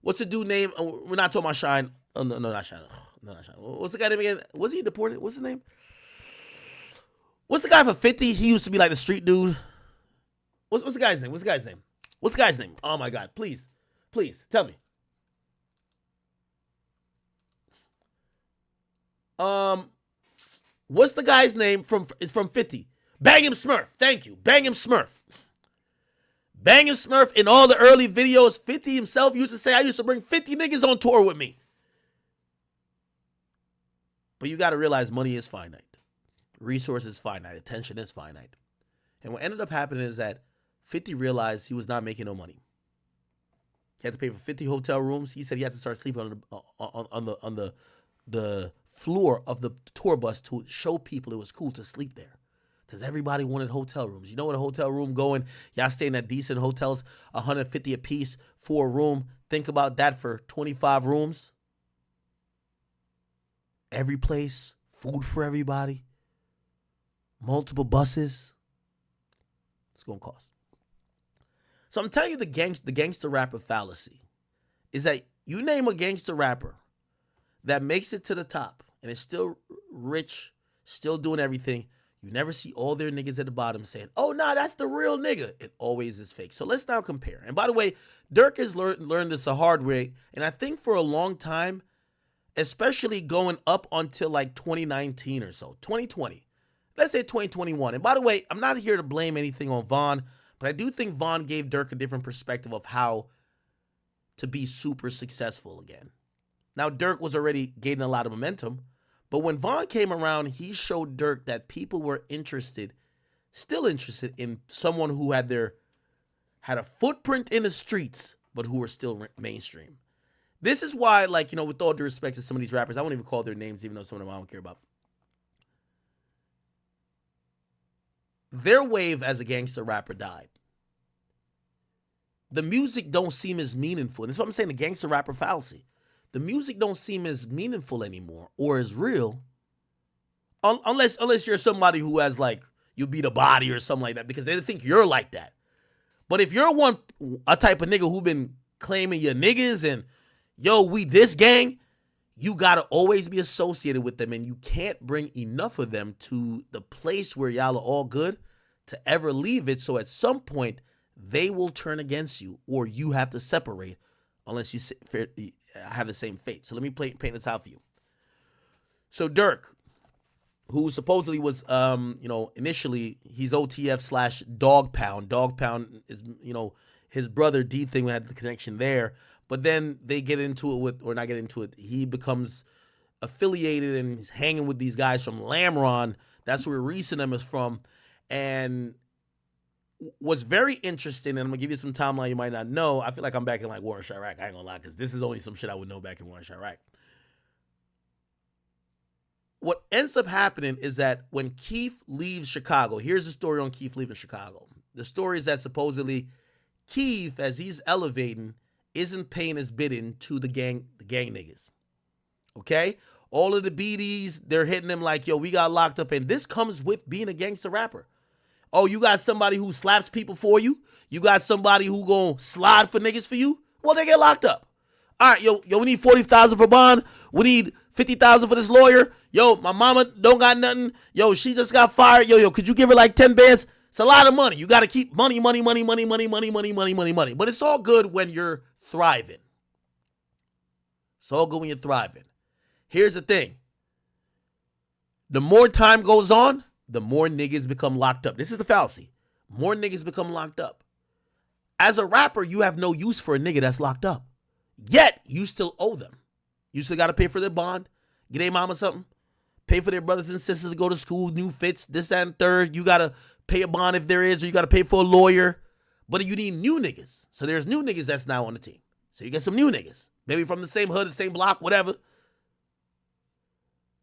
What's the dude name? We're not talking about Shine. Oh, no, no, not Shine. No, not Shine. What's the guy name again? Was he deported? What's his name? What's the guy for 50? He used to be like the street dude. What's the guy's name? What's the guy's name? What's the guy's name? Oh my God! Please, please tell me. Um, what's the guy's name from? It's from 50. Bang him Smurf. Thank you. Bang him Smurf. Bang him Smurf in all the early videos. 50 himself used to say, I used to bring 50 niggas on tour with me. But you got to realize money is finite. Resources finite. Attention is finite. And what ended up happening is that 50 realized he was not making no money. He had to pay for 50 hotel rooms. He said he had to start sleeping on the floor of the tour bus to show people it was cool to sleep there. Because everybody wanted hotel rooms. You know what a hotel room going? Y'all staying at decent hotels, $150 a piece for a room. Think about that for 25 rooms. Every place, food for everybody, multiple buses. It's going to cost. So I'm telling you the gangster rapper fallacy is that you name a gangster rapper that makes it to the top and is still rich, still doing everything. You never see all their niggas at the bottom saying, oh, nah, that's the real nigga. It always is fake. So let's now compare. And by the way, Durk has learned this a hard way. And I think for a long time, especially going up until like 2019 or so, 2020, let's say 2021. And by the way, I'm not here to blame anything on Von, but I do think Von gave Durk a different perspective of how to be super successful again. Now, Durk was already gaining a lot of momentum, but when Von came around, he showed Durk that people were still interested in someone who had a footprint in the streets, but who were still mainstream. This is why, like, you know, with all due respect to some of these rappers, I won't even call their names, even though some of them I don't care about. Their wave as a gangster rapper died. The music don't seem as meaningful. And that's what I'm saying, the gangster rapper fallacy. The music don't seem as meaningful anymore or as real unless you're somebody who has, like, you beat a body or something like that, because they think you're like that. But if you're a type of nigga who been claiming your niggas and, yo, we this gang, you got to always be associated with them, and you can't bring enough of them to the place where y'all are all good to ever leave it. So at some point, they will turn against you, or you have to separate unless you have the same fate. So let me paint this out for you. So Durk, who supposedly was, initially he's OTF / Dog Pound. Dog Pound is, his brother D thing had the connection there. But then they get into it or not get into it. He becomes affiliated and he's hanging with these guys from Lamron. That's where Recent is from. And what's very interesting, and I'm going to give you some timeline you might not know. I feel like I'm back in like War in Chirac. I ain't going to lie, because this is only some shit I would know back in War in Chirac. What ends up happening is that when Keef leaves Chicago, here's the story on Keef leaving Chicago. The story is that supposedly Keef, as he's elevating, isn't paying his bidding to the gang niggas. Okay? All of the BDs, they're hitting him like, yo, we got locked up. And this comes with being a gangster rapper. Oh, you got somebody who slaps people for you? You got somebody who gonna slide for niggas for you? Well, they get locked up. All right, yo, we need $40,000 for bond. We need $50,000 for this lawyer. Yo, my mama don't got nothing. Yo, she just got fired. Yo, could you give her like 10 bands? It's a lot of money. You got to keep money. But it's all good when you're thriving. It's all good when you're thriving. Here's the thing. The more time goes on, the more niggas become locked up. This is the fallacy. More niggas become locked up. As a rapper, you have no use for a nigga that's locked up. Yet, you still owe them. You still got to pay for their bond, get their mama something, pay for their brothers and sisters to go to school, new fits, this, that, and third. You got to pay a bond if there is, or you got to pay for a lawyer. But you need new niggas. So there's new niggas that's now on the team. So you get some new niggas. Maybe from the same hood, the same block, whatever.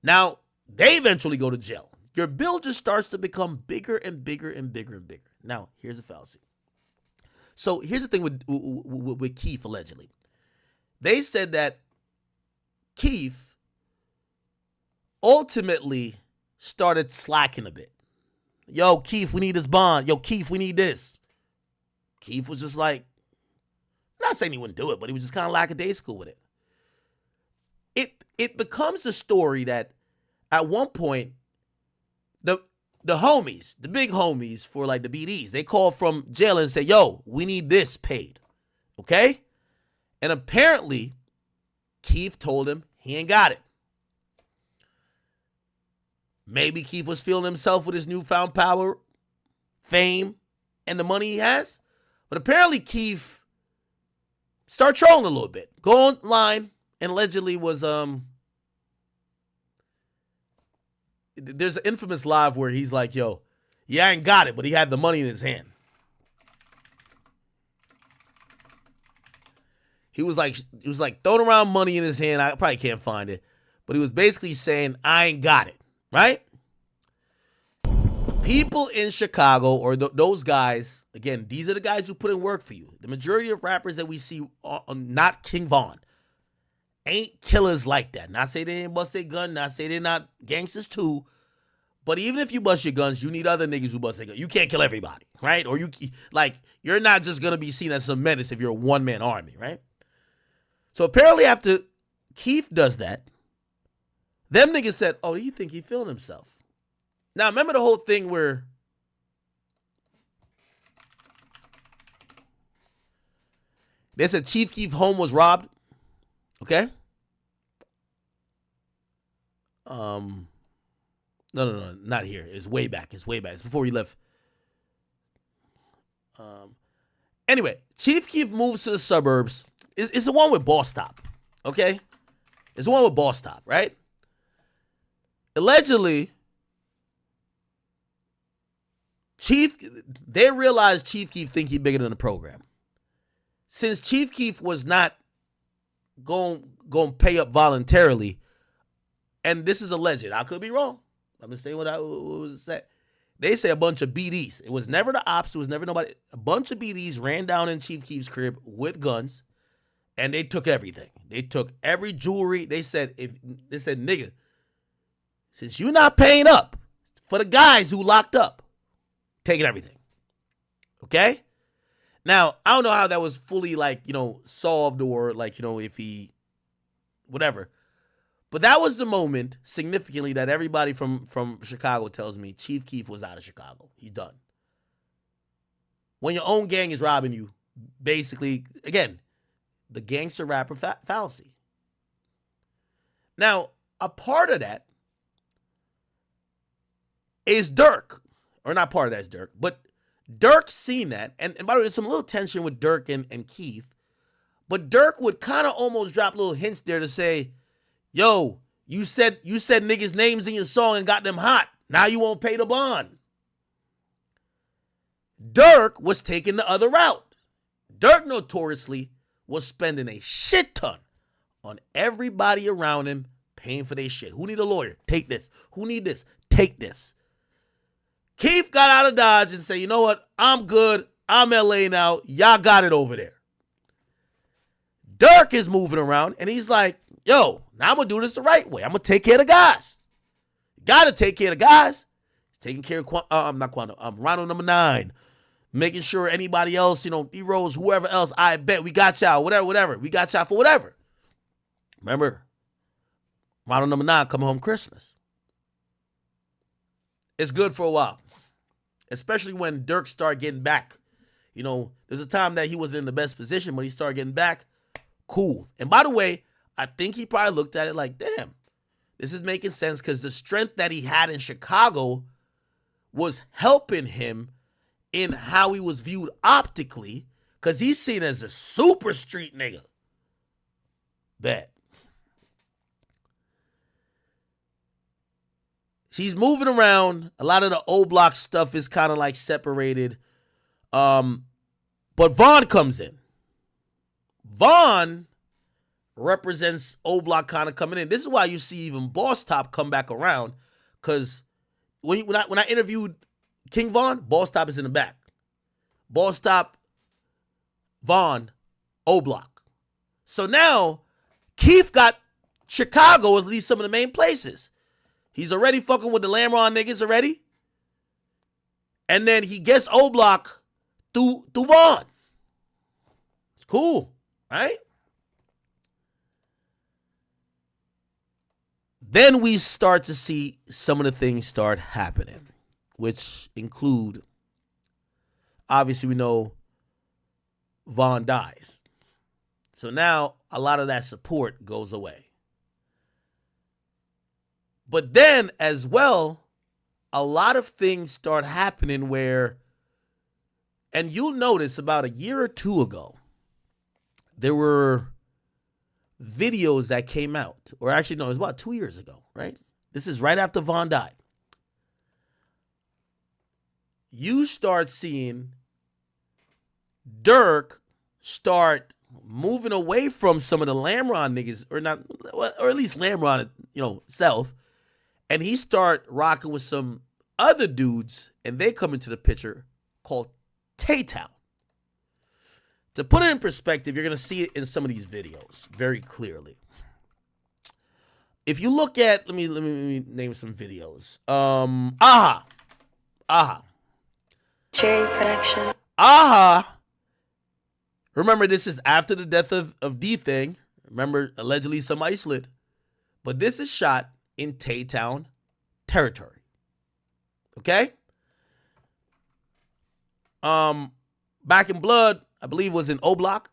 Now, they eventually go to jail. Your bill just starts to become bigger and bigger and bigger and bigger. Now, here's the fallacy. So here's the thing with Keef, allegedly. They said that Keef ultimately started slacking a bit. Yo, Keef, we need this bond. Yo, Keef, we need this. Keef was just like, not saying he wouldn't do it, but he was just kind of lackadaisical with it. It becomes a story that at one point, the homies, the big homies for like the BDs, they call from jail and say, yo, we need this paid. Okay? And apparently, Keef told him he ain't got it. Maybe Keef was feeling himself with his newfound power, fame, and the money he has. But apparently Keef started trolling a little bit. Go online and allegedly was there's an infamous live where he's like, yo, yeah, I ain't got it, but he had the money in his hand. He was like throwing around money in his hand. I probably can't find it. But he was basically saying, I ain't got it, right? People in Chicago, or those guys, again, these are the guys who put in work for you. The majority of rappers that we see, not King Von, ain't killers like that. Not say they ain't bust their gun, not say they're not gangsters too. But even if you bust your guns, you need other niggas who bust their guns. You can't kill everybody, right? Or you're not just going to be seen as some menace if you're a one-man army, right? So apparently after Keef does that, them niggas said, oh, do you think he feeling himself? Now, remember the whole thing where they said Chief Keef home was robbed? Okay? No, not here. It's way back. It's before he left. Anyway, Chief Keef moves to the suburbs. It's the one with Boss Top, okay? It's the one with Boss Top, right? Allegedly, they realized Chief Keef think he bigger than the program. Since Chief Keef was not going to pay up voluntarily, and this is alleged, I could be wrong. I'm going to say what was said. They say a bunch of BDs. It was never the ops. It was never nobody. A bunch of BDs ran down in Chief Keef's crib with guns, and they took everything. They took every jewelry. They said, nigga, since you're not paying up for the guys who locked up, taking everything. Okay? Now, I don't know how that was fully, solved or, if he, whatever. But that was the moment, significantly, that everybody from Chicago tells me Chief Keef was out of Chicago. He's done. When your own gang is robbing you, basically, again, the gangster rapper fallacy. Now, a part of that is Durk. Or not part of that is Durk, but Durk seen that. And by the way, there's some little tension with Durk and Keef. But Durk would kind of almost drop little hints there to say, yo, you said niggas' names in your song and got them hot. Now you won't pay the bond. Durk was taking the other route. Durk notoriously was spending a shit ton on everybody around him paying for their shit. Who need a lawyer? Take this. Who need this? Take this. Keef got out of Dodge and said, you know what? I'm good. I'm LA now. Y'all got it over there. Durk is moving around and he's like, yo, now I'm going to do this the right way. I'm going to take care of the guys. Got to take care of the guys. He's taking care of Ronald number 9. Making sure anybody else, D-Rose, whoever else, I bet we got y'all, whatever. We got y'all for whatever. Remember, Ronald number 9 coming home Christmas. It's good for a while. Especially when Durk started getting back. There's a time that he wasn't in the best position, but he started getting back. Cool. And by the way, I think he probably looked at it like, damn, this is making sense because the strength that he had in Chicago was helping him in how he was viewed optically because he's seen as a super street nigga. Bet. She's moving around. A lot of the old block stuff is kind of like separated. But Vaughn comes in. Vaughn represents old block kind of coming in. This is why you see even Boss Top come back around. Because when I interviewed King Von, Boss Top is in the back. Boss Top, Vaughn, O Block. So now, Keef got Chicago, at least some of the main places. He's already fucking with the Lamron niggas already. And then he gets O Block through Vaughn. It's Cool, right? Then we start to see some of the things start happening, which include, obviously, we know Von dies. So now a lot of that support goes away. But then as well, a lot of things start happening where, and you'll notice about a year or two ago, there were videos that came out, or actually, no, it was about 2 years ago, right? This is right after Von died. You start seeing Durk start moving away from some of the Lamron niggas, or not, or at least Lamron, self, and he start rocking with some other dudes, and they come into the picture called Tay-Town. To put it in perspective, you're going to see it in some of these videos very clearly. If you look at, let me name some videos. Aha. Cherry production. Aha. Remember, this is after the death of D-Thing. Remember, allegedly somebody slid. But this is shot in Tay-Town territory. Okay? Back in Blood, I believe, was in O-Block.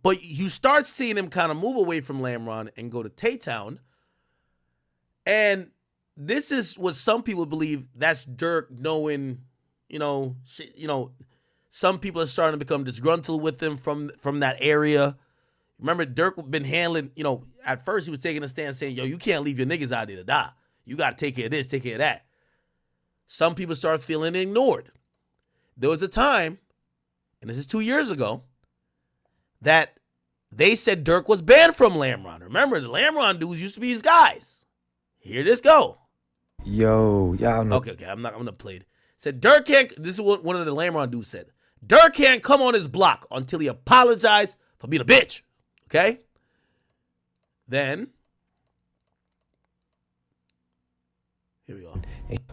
But you start seeing him kind of move away from Lamron and go to Tay-Town. And this is what some people believe that's Durk knowing, some people are starting to become disgruntled with him from that area. Remember, Durk been handling, at first he was taking a stand saying, yo, you can't leave your niggas out there to die. You got to take care of this, take care of that. Some people start feeling ignored. There was a time, and this is 2 years ago, that they said Durk was banned from Lamron. Remember, the Lamron dudes used to be his guys. Here this go. Yo, y'all know. Okay, I'm gonna play it. Said Durk can't, this is what one of the Lamron dudes said. Durk can't come on his block until he apologized for being a bitch. Okay? Then, here we go.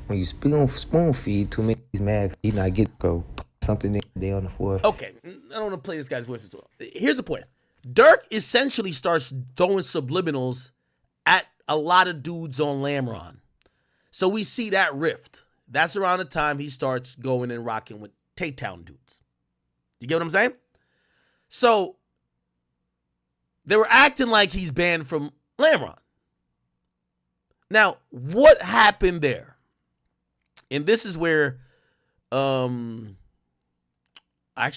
When you spoon feed too many, he's mad. He not get go something they on the floor. Okay, I don't want to play this guy's voice as well. Here's the point. Durk essentially starts throwing subliminals at a lot of dudes on Lamron. So we see that rift. That's around the time he starts going and rocking with Tay-Town dudes. You get what I'm saying? So they were acting like he's banned from Lamron. Now, what happened there? And this is where, actually,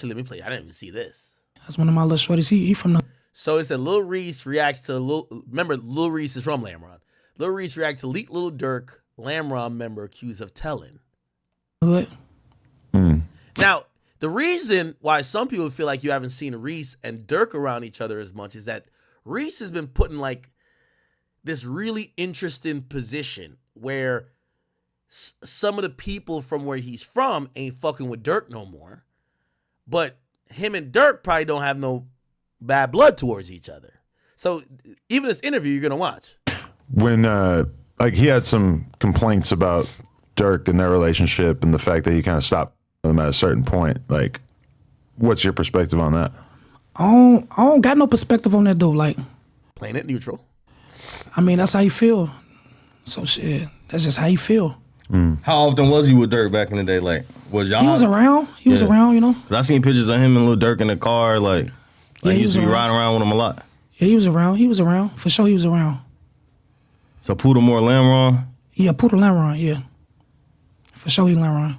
let me play. I didn't even see this. That's one of my little shorties. He from the. So it said Lil Reese reacts to remember Lil Reese is from Lamron. Lil Reese reacts to leaked Lil Durk Lamron member accused of telling. Hood. Now, the reason why some people feel like you haven't seen Reese and Durk around each other as much is that Reese has been put in like this really interesting position where some of the people from where he's from ain't fucking with Durk no more. But him and Durk probably don't have no bad blood towards each other. So even this interview you're going to watch. When, he had some complaints about Durk and their relationship and the fact that he kind of stopped them at a certain point. Like, what's your perspective on that? I don't got no perspective on that though. Like, Playing it neutral. I mean, that's how you feel. So shit, that's just how you feel. How often was he with Durk back in the day? Like, was y'all? He was around. He was around, 'Cause I seen pictures of him and Lil Durk in the car. Like Yeah, he he used to be was riding around with him a lot. Yeah, he was around. He was around. For sure, he was around. So Poodlemore Lamron. Yeah, Poodle Lamron, yeah. For sure, he Lamron.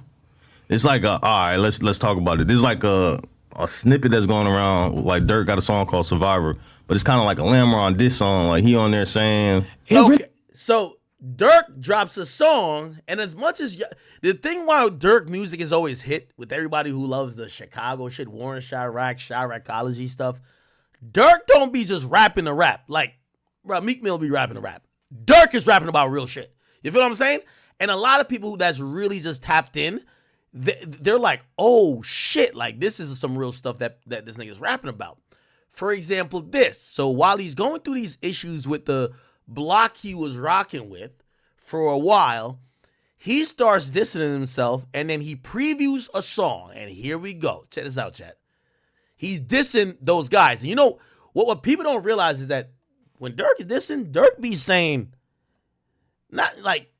It's like all right, let's talk about it. There's like a snippet that's going around. Like Durk got a song called Survivor, but it's kind of like a Lamron diss song. Like he on there saying, Okay, so Durk drops a song, and as much as the thing why Durk music is always hit with everybody who loves the Chicago shit, Warren Chiracology stuff, Durk don't be just rapping to rap. Like, bro, Meek Mill be rapping to rap. Durk is rapping about real shit. You feel what I'm saying? And a lot of people that's really just tapped in, they're like, oh shit, like this is some real stuff that this nigga's rapping about. For example, this. So while he's going through these issues with the block he was rocking with for a while, he starts distancing himself and then he previews a song. And here we go. Check this out, chat. He's dissing those guys. And you know what people don't realize is that when Durk is dissing, Durk be saying, not like,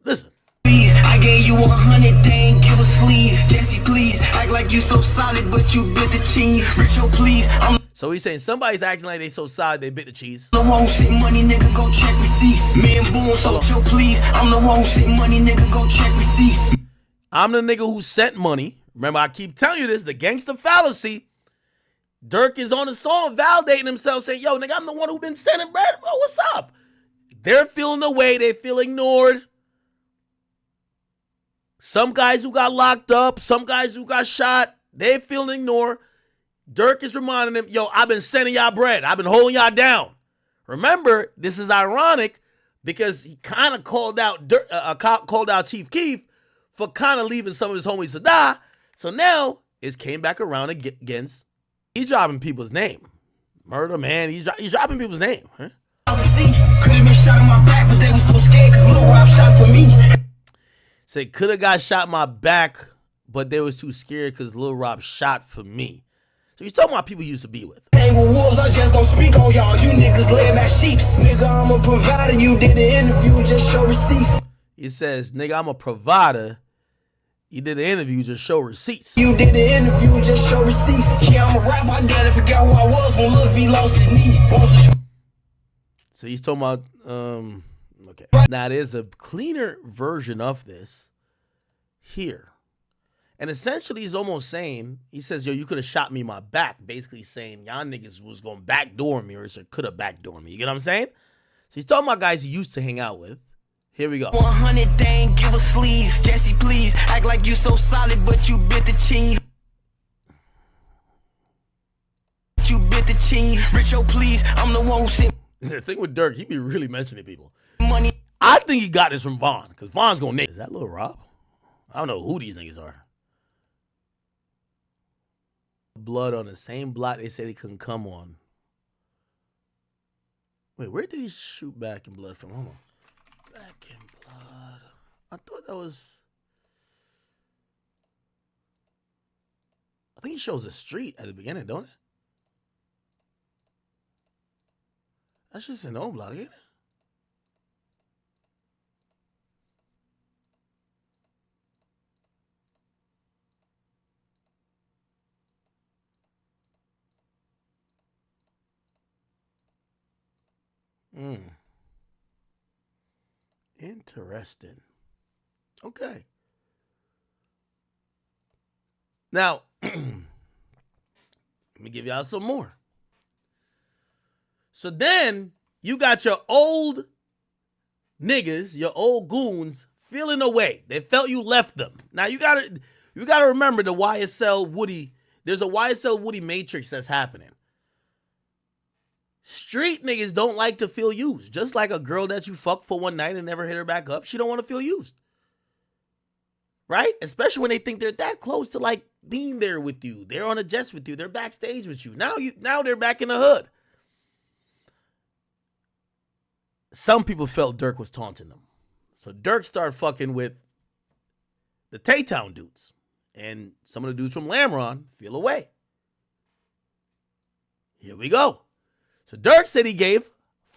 listen. I gave you 100, they ain't give a sleeve. Jesse, please, act like you so solid, but you bit the cheese. Richo, please, I'm So he's saying somebody's acting like they so solid they bit the cheese. the one who shit money, nigga, go check receipts. Me and Boone, so chill, please. I'm the one who shit money, nigga, go check receipts. I'm the nigga who sent money. Remember, I keep telling you this, the gangster fallacy. Durk is on the song validating himself, saying, yo, nigga, I'm the one who been sending bread. Bro, what's up? They're feeling the way. They feel ignored. Some guys who got locked up, some guys who got shot, they feel ignored. Durk is reminding them, yo, I've been sending y'all bread. I've been holding y'all down. Remember, this is ironic because he kind of called out Chief Keef for kind of leaving some of his homies to die. So now it's came back around against, he's dropping people's name. Murder, man, he's dropping people's name. Huh? Could have been shot in my back, but they was so scared because Lil Rob shot for me. Say, could have got shot in my back, but they was too scared because Lil Rob shot for me. So he's talking about people he used to be with. Hang with wolves, I just don't speak on y'all. You niggas lay my sheeps. Nigga, I'm a provider. You did the interview, just show receipts. He says, nigga, I'm a provider. You did the interview, just show receipts. You did the interview, just show receipts. Yeah, I'm a rap, I gotta forget who I was when Lil V lost his knee. So he's talking about, okay. Now there's a cleaner version of this here. And essentially he's almost saying, he says, yo, you could have shot me in my back. Basically saying, y'all niggas was going to backdoor me or could have backdoor me. You get what I'm saying? So he's talking about guys he used to hang out with. Here we go. 100, they ain't give a sleeve. Jesse, please, act like you so solid, but you bit the cheese. You bit the cheese. Richo, please, I'm the one who sent The thing with Durk, he be really mentioning people. money. I think he got this from Vaughn, because Vaughn's going to name. Is that Lil Rob? I don't know who these niggas are. Blood on the same block they said he couldn't come on. Wait, where did he shoot Back in Blood from? Hold on. Back in Blood. I thought that was... I think he shows a street at the beginning, don't it? That's just an old block, ain't it? Interesting. Okay. Now, let me give y'all some more. So then you got your old niggas, your old goons feeling away. They felt you left them. Now you gotta remember the YSL Woody. There's a YSL Woody matrix that's happening. Street niggas don't like to feel used. Just like a girl that you fuck for one night and never hit her back up, she don't want to feel used. Right? Especially when they think they're that close to like being there with you. They're on a jet with you. They're backstage with you. Now they're back in the hood. Some people felt Durk was taunting them. So Durk started fucking with the Tay-Town dudes. And some of the dudes from Lamron feel away. Here we go. So Durk said he gave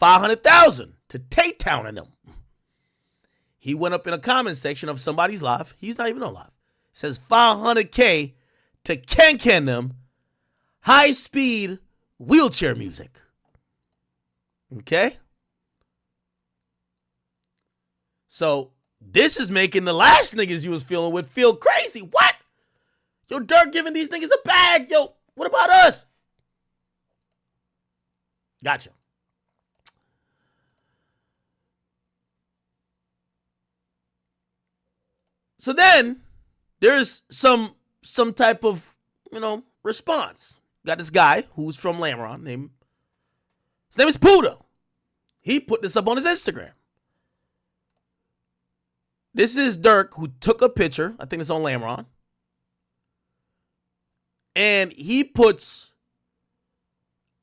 $500,000 to Tay-Town and them. He went up in a comment section of somebody's live. He's not even on live. It says $500K to Ken them high-speed wheelchair music. Okay? So this is making the last niggas you was feeling with feel crazy. What? Yo, Durk giving these niggas a bag. Yo, what about us? Gotcha. So then there's some type of, response. Got this guy who's from Lamron his name is Puda. He put this up on his Instagram. This is Durk who took a picture. I think it's on Lamron. And he puts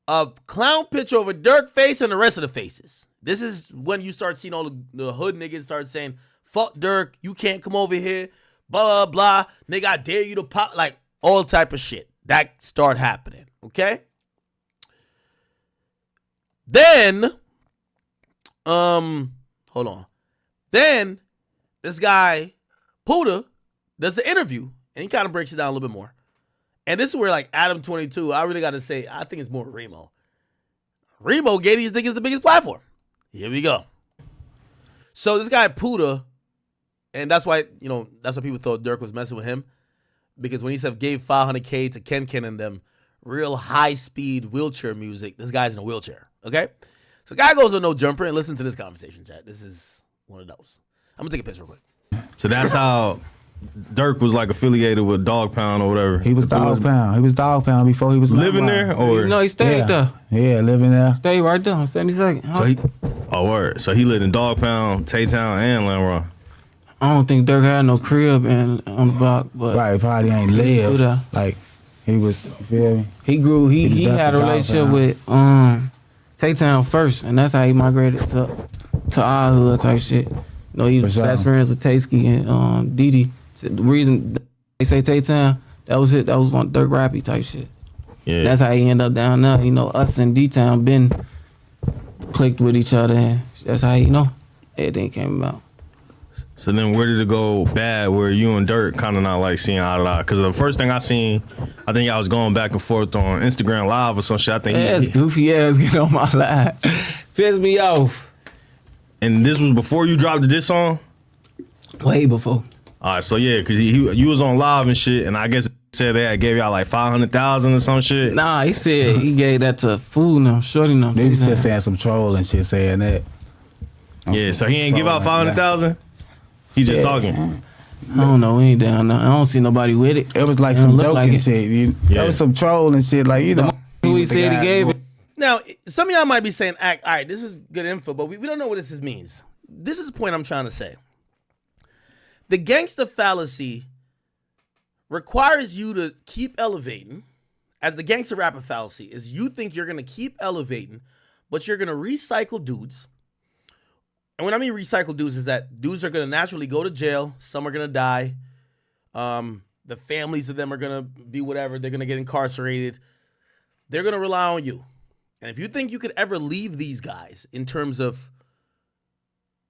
a clown picture of a Durk face and the rest of the faces. This is when you start seeing all the hood niggas start saying, fuck Durk, you can't come over here, blah, blah, blah. Nigga, I dare you to pop, like all type of shit. That start happening. Okay? Then, hold on. Then, this guy, Puda, does an interview, and he kind of breaks it down a little bit more. And this is where, like, Adam 22, I really got to say, I think it's more Remo. Remo gave these niggas the biggest platform. Here we go. So this guy, Puda, and that's why, that's why people thought Durk was messing with him. Because when he said gave $500K to Ken and them, real high-speed wheelchair music, this guy's in a wheelchair, okay? So the guy goes on No Jumper and listen to this conversation, chat. This is one of those. I'm going to take a piss real quick. So that's how Durk was like affiliated with Dog Pound or whatever. He was Dog Pound. He was Dog Pound before he was living there, or No, he stayed there. Yeah, living there. Stayed right there on 72nd. so he. Oh, word. So he lived in Dog Pound, Tay-Town, and Lamron. I don't think Durk had no crib on the block, but Right, probably ain't He was through lived. there. Like, he was, you feel me? he grew. He was had a definitely relationship Dog with Tay-Town first, and that's how he migrated to our hood type shit. He was For sure. best friends with Tasky and Didi. The reason they say Tay-Town, that was it. That was one Durk Rappy type shit. Yeah. That's how he ended up down there. Us and D-Town been clicked with each other, and that's how everything came about. So then where did it go bad where you and Durk kind of not like seeing eye to eye? Because the first thing I seen, I think I was going back and forth on Instagram Live or some shit. I think Yes, goofy ass get on my live. Piss me off. and this was before you dropped this song? Way before. All right, so yeah, because you was on live and shit, and I guess it said they gave y'all like 500,000 or some shit. Nah, he said he gave that to fool them, shorty them. They was just saying some troll and shit saying that. Yeah, so he ain't give out 500,000. He just talking. I don't know, we ain't down there. I don't see nobody with it. It was like It don't some look joking like it. shit. Yeah. That was some troll and shit. Like, Who he said he gave it. Now, some of y'all might be saying, all right, this is good info, but we don't know what this means. This is the point I'm trying to say. The gangster fallacy requires you to keep elevating, as the gangster rapper fallacy is you think you're going to keep elevating, but you're going to recycle dudes. And when I mean recycle dudes is that dudes are going to naturally go to jail. Some are going to die. The families of them are going to be whatever. They're going to get incarcerated. They're going to rely on you. And if you think you could ever leave these guys in terms of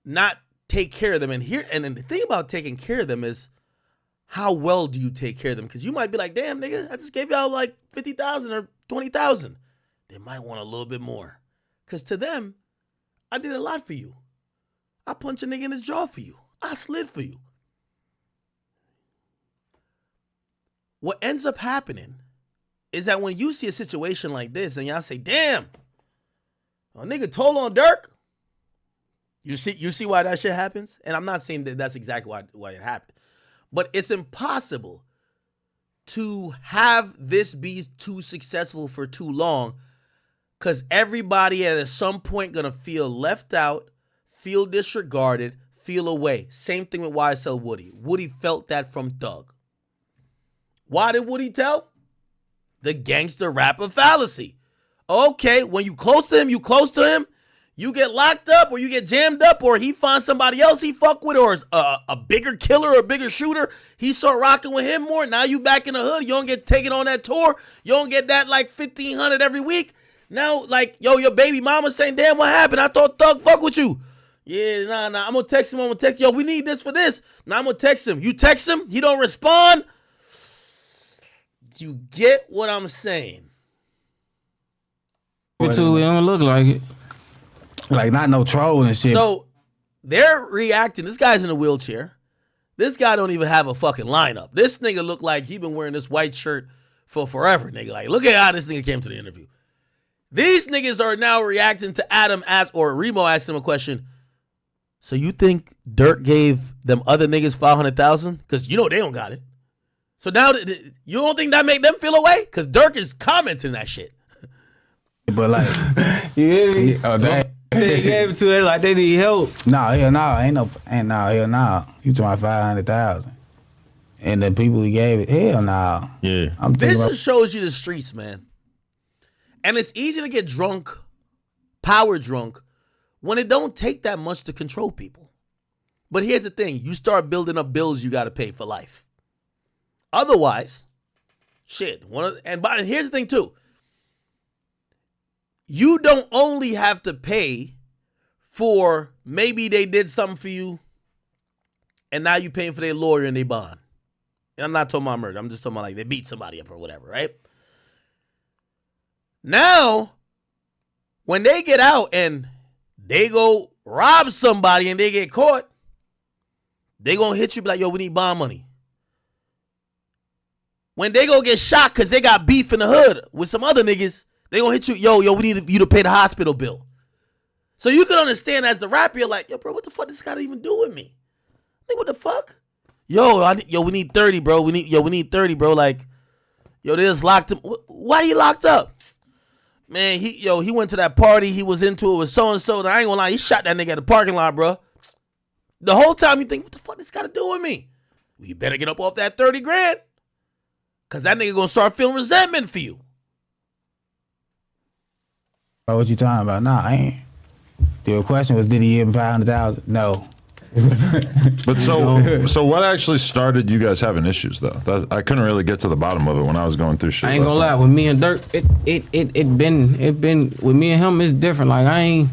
not take care of them, and then the thing about taking care of them is how well do you take care of them? Because you might be like, damn, nigga, I just gave y'all like 50,000 or 20,000. They might want a little bit more. Because to them, I did a lot for you. I punched a nigga in his jaw for you. I slid for you. What ends up happening is that when you see a situation like this and y'all say, damn, a nigga told on Durk, you see why that shit happens? And I'm not saying that that's exactly why it happened. But it's impossible to have this be too successful for too long because everybody at some point gonna feel left out, feel disregarded, feel away. Same thing with YSL Woody. Woody felt that from Thug. Why did Woody tell? The gangster rapper fallacy. Okay, when you close to him, you get locked up or you get jammed up or he finds somebody else he fuck with or a bigger killer or a bigger shooter. He start rocking with him more. Now you back in the hood. You don't get taken on that tour. You don't get that like 1,500 every week. Now like, yo, your baby mama saying, damn, what happened? I thought Thug fuck with you. Yeah, nah. I'm going to text him. Yo, we need this for this. Now I'm going to text him. You text him. He don't respond. You get what I'm saying? It don't look like it. Like, not no troll and shit. So they're reacting. This guy's in a wheelchair. This guy don't even have a fucking lineup. This nigga look like he been wearing this white shirt for forever, nigga. Like, look at how this nigga came to the interview. These niggas are now reacting to Adam or Remo asked him a question. So you think Durk gave them other niggas 500,000? Because you know they don't got it. So now you don't think that make them feel away? Because Durk is commenting that shit. But like, You hear me? that, Said he gave it to them like they need help. nah, hell no, hell no. You talking about 500,000, and the people he gave it, hell no. Yeah. I'm This thinking about, just shows you the streets, man. And it's easy to get drunk, power drunk, when it don't take that much to control people. But here's the thing. You start building up bills you got to pay for life. Otherwise, shit. And here's the thing, too. you don't only have to pay for maybe they did something for you and now you paying for their lawyer and their bond. And I'm not talking about murder. I'm just talking about like they beat somebody up or whatever, right? Now, when they get out and they go rob somebody and they get caught, they gonna hit you like, yo, we need bond money. When they go get shot because they got beef in the hood with some other niggas, they gonna hit you, yo, we need you to pay the hospital bill. So you can understand as the rapper, you're like, yo, bro, what the fuck this got to even do with me? Like, what the fuck? Yo, we need 30, bro. We need 30, bro. Like, yo, they just locked him. Why he locked up? Man, he went to that party. He was into it with so-and-so. I ain't gonna lie, he shot that nigga at the parking lot, bro. The whole time you think, what the fuck this got to do with me? Well, you better get up off that 30 grand. Because that nigga gonna start feeling resentment for you. What you talking about? Nah, I ain't. The question was, did he give him 500,000? No. But so what actually started you guys having issues though? I couldn't really get to the bottom of it when I was going through shit. I ain't gonna lie, with me and Durk, it been with me and him, it's different. Like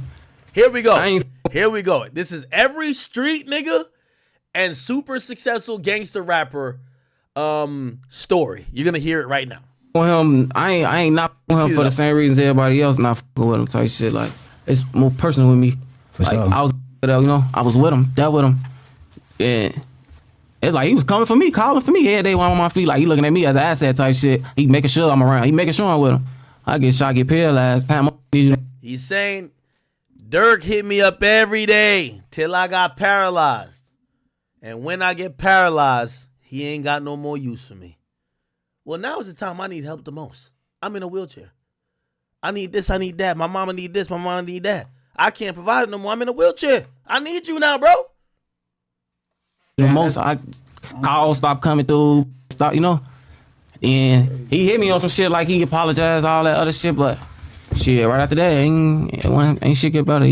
Here we go. This is every street nigga and super successful gangster rapper story. You're gonna hear it right now. with him, I ain't not with him for the same reasons everybody else not fucking with him type shit. Like, it's more personal with me. Like, sure. I was, I was with him, dealt with him. And it's like he was coming for me, calling for me every day while I'm on my feet. Like, he looking at me as an asset type shit. He making sure I'm around. He making sure I'm with him. I get shot, get paralyzed. He's saying, Durk hit me up every day till I got paralyzed. And when I get paralyzed, he ain't got no more use for me. Well, now is the time I need help the most. I'm in a wheelchair. I need this, I need that. My mama need this, my mama need that. I can't provide it no more. I'm in a wheelchair. I need you now, bro. The most I calls stop coming through, stop, And he hit me on some shit like he apologized, all that other shit, but shit, right after that, ain't shit get better,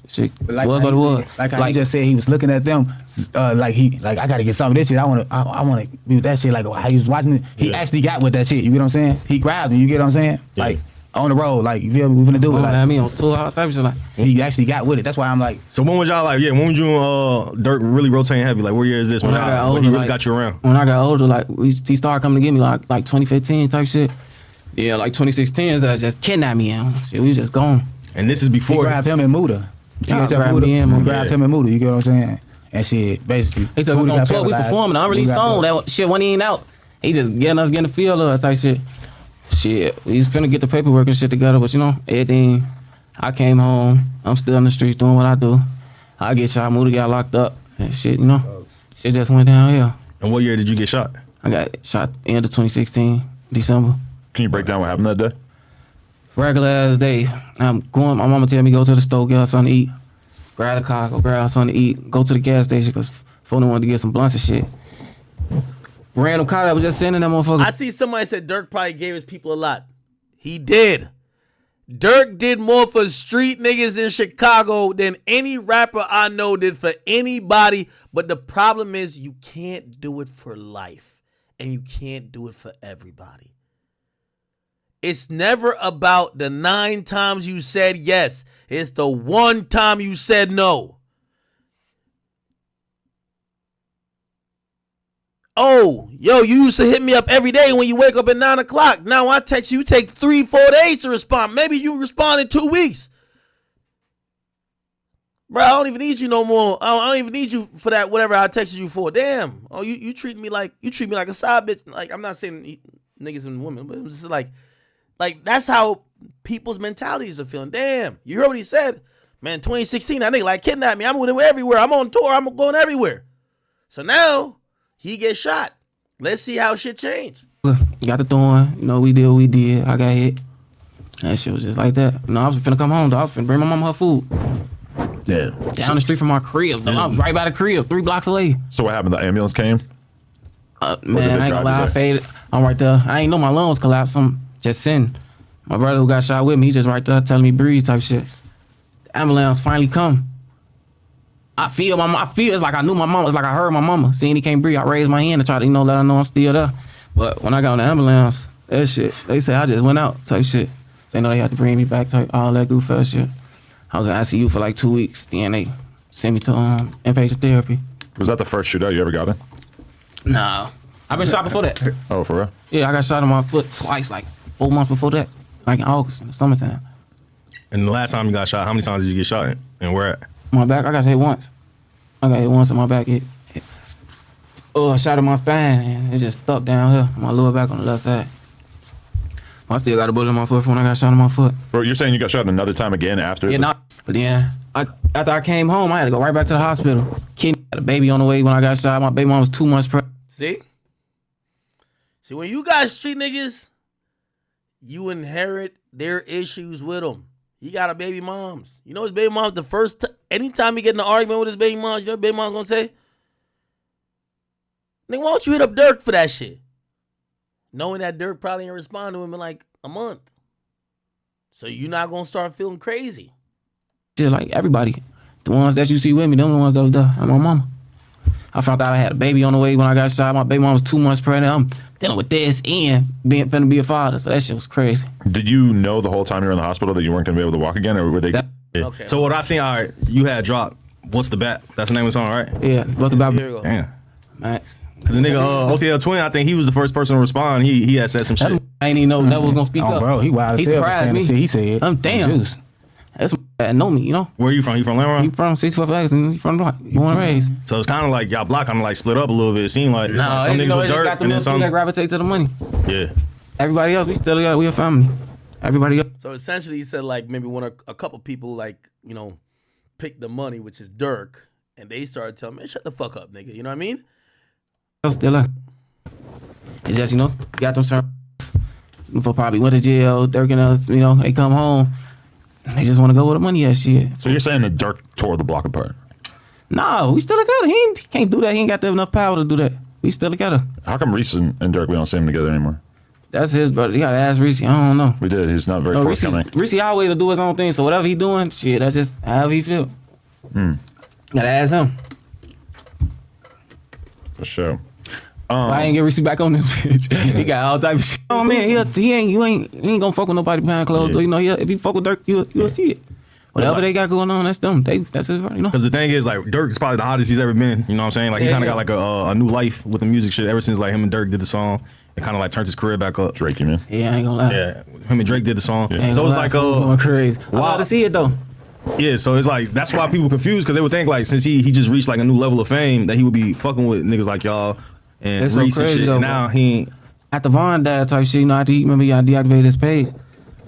Shit like was what it was. Like how he just said he was looking at them, I gotta get some of this shit. I wanna be with that shit. Like how he was watching it, he actually got with that shit. You get what I'm saying? He grabbed it. You get what I'm saying? Yeah. Like on the road, like you feel me? We finna do it. Like me on tour, all type of shit. Like he actually got with it. That's why I'm like. So when was y'all like? Yeah, when was you Durk really rotating heavy? Like what year is this? When I got older, he really got you around? When I got older, like he started coming to get me like 2015 type shit. Yeah, like 2016 is just kidnapped me and shit. We was just gone. And this is before he grabbed him and Muda. Grabbed him and Muda. You get what I'm saying? And shit, basically. He took us on tour. We performing. I already song that shit wasn't even out. He just getting the feel of it type shit. Shit, we was finna get the paperwork and shit together, but everything. I came home. I'm still in the streets doing what I do. I get shot. Muda got locked up and shit. Shit just went downhill. And what year did you get shot? I got shot end of 2016, December. Can you break down what happened that day? Regular ass day. I'm going. My mama tell me go to the store, get us something to eat. Grab a car, go grab something to eat. Go to the gas station because phone wanted to get some blunts and shit. Random car that was just sending that motherfucker. I see somebody said Durk probably gave his people a lot. He did. Durk did more for street niggas in Chicago than any rapper I know did for anybody. But the problem is you can't do it for life. And you can't do it for everybody. It's never about the 9 times you said yes. It's the 1 time you said no. Oh, yo, you used to hit me up every day when you wake up at 9 o'clock. Now I text you, take 3-4 days to respond. Maybe you respond in 2 weeks. Bro, I don't even need you no more. I don't even need you for that, whatever I texted you for. Damn. Oh, you treat me like a side bitch. Like, I'm not saying niggas and women, but it's just like that's how people's mentalities are feeling. Damn, you heard what he said. Man, 2016, that nigga like kidnapped me. I'm with him everywhere. I'm on tour. I'm going everywhere. So now he gets shot. Let's see how shit change. Got the thorn. We did what we did. I got hit. That shit was just like that. I was finna come home, though. I was finna bring my mama her food. Yeah. Down the street from our crib. I was right by the crib, 3 blocks away. So what happened? The ambulance came? Man, I ain't gonna lie. I faded. I'm right there. I ain't know my lungs collapsed. I'm just sitting. My brother who got shot with me, he just right there telling me breathe type shit. The ambulance finally come. I feel it's like I knew my mama. It's like I heard my mama. Seeing he can't breathe, I raised my hand to try to, let her know I'm still there. But when I got on the ambulance, that shit, they say I just went out type shit. They know they had to bring me back, type all that goof ass shit. I was in ICU for like 2 weeks. Then they sent me to inpatient therapy. Was that the first shootout you ever got in? Nah, I've been shot before that. Oh, for real? Yeah, I got shot in my foot twice, like 4 months before that, like in August in the summertime. And the last time you got shot, how many times did you get shot in? And where at? My back, I got hit once. I got hit once in my back. Shot in my spine, and it just stuck down here, my lower back on the left side. I still got a bullet in my foot from when I got shot in my foot. Bro, you're saying you got shot another time again after? Yeah, this? nah. But then, after I came home, I had to go right back to the hospital. Kid had a baby on the way when I got shot. My baby mom was 2 months pregnant. See, when you got street niggas, you inherit their issues with them. He got a baby moms. You know his baby moms, anytime he get in an argument with his baby moms, you know what baby mom's gonna say? Nigga, why don't you hit up Durk for that shit? Knowing that Durk probably ain't respond to him in like a month. So you're not gonna start feeling crazy. Shit, like everybody. The ones that you see with me, them the ones that was there. And my mama. I found out I had a baby on the way when I got shot. My baby mom was 2 months pregnant. I'm dealing with this and finna be a father. So that shit was crazy. Did you know the whole time you were in the hospital that you weren't gonna be able to walk again, or were they? Yeah. Okay. So what I seen, all right, you had dropped What's the Bat? That's the name of the song, right? Yeah, what's about Here we go. Damn. Max? Cause the nigga OTL Twin, I think he was the first person to respond. He had said some shit. That's I ain't even know that was gonna speak Oh, up. bro, he wild as He hell for surprised saying me. the shit he said. I'm damn. Juice. That's that know me, you know. Where you from? You from Lamron? He from 64 Flags and he from the block. Born and raised. So it's kind of like y'all block kind of like split up a little bit. It seemed like some Nah, niggas you know, with it just dirt got the and then little few that some. gravitate to the money. Yeah. Everybody else, we still together. We a family. Everybody else. So essentially, he said like maybe a couple people like picked the money, which is Durk, and they started telling me, "Shut the fuck up, nigga." You know what I mean? Still up. It's just, got them certain for probably went to jail, Durk and us, they come home. They just want to go with the money and shit. So you're saying that Durk tore the block apart? No, we still together. He can't do that. He ain't got enough power to do that. We still together. How come Reese and Durk, we don't see them together anymore? That's his brother. You gotta ask Reese. I don't know. We did. He's not very forthcoming. Reese always do his own thing. So whatever he doing, shit, that's just however he feel. Gotta ask him. For sure. I ain't get Reese back on this bitch. He got all type of shit. Oh man, he ain't gonna fuck with nobody behind closed door. If he fuck with Durk, you'll see it. Whatever they got going on, that's them. That's his, Because the thing is, like, Durk is probably the hottest he's ever been. You know what I'm saying? Like, he kind of got like a new life with the music shit ever since like him and Durk did the song. It kind of like turned his career back up. Drake, you mean? Yeah, I ain't gonna lie. Yeah, him and Drake did the song. Ain't So gonna it's lie, like fool going crazy. I wow. love to see it though. Yeah, so it's like that's why people confused because they would think like since he just reached like a new level of fame that he would be fucking with niggas like y'all and That's so Reese and crazy, shit. though, And now bro. he ain't. After Von died type shit, after he deactivated his page,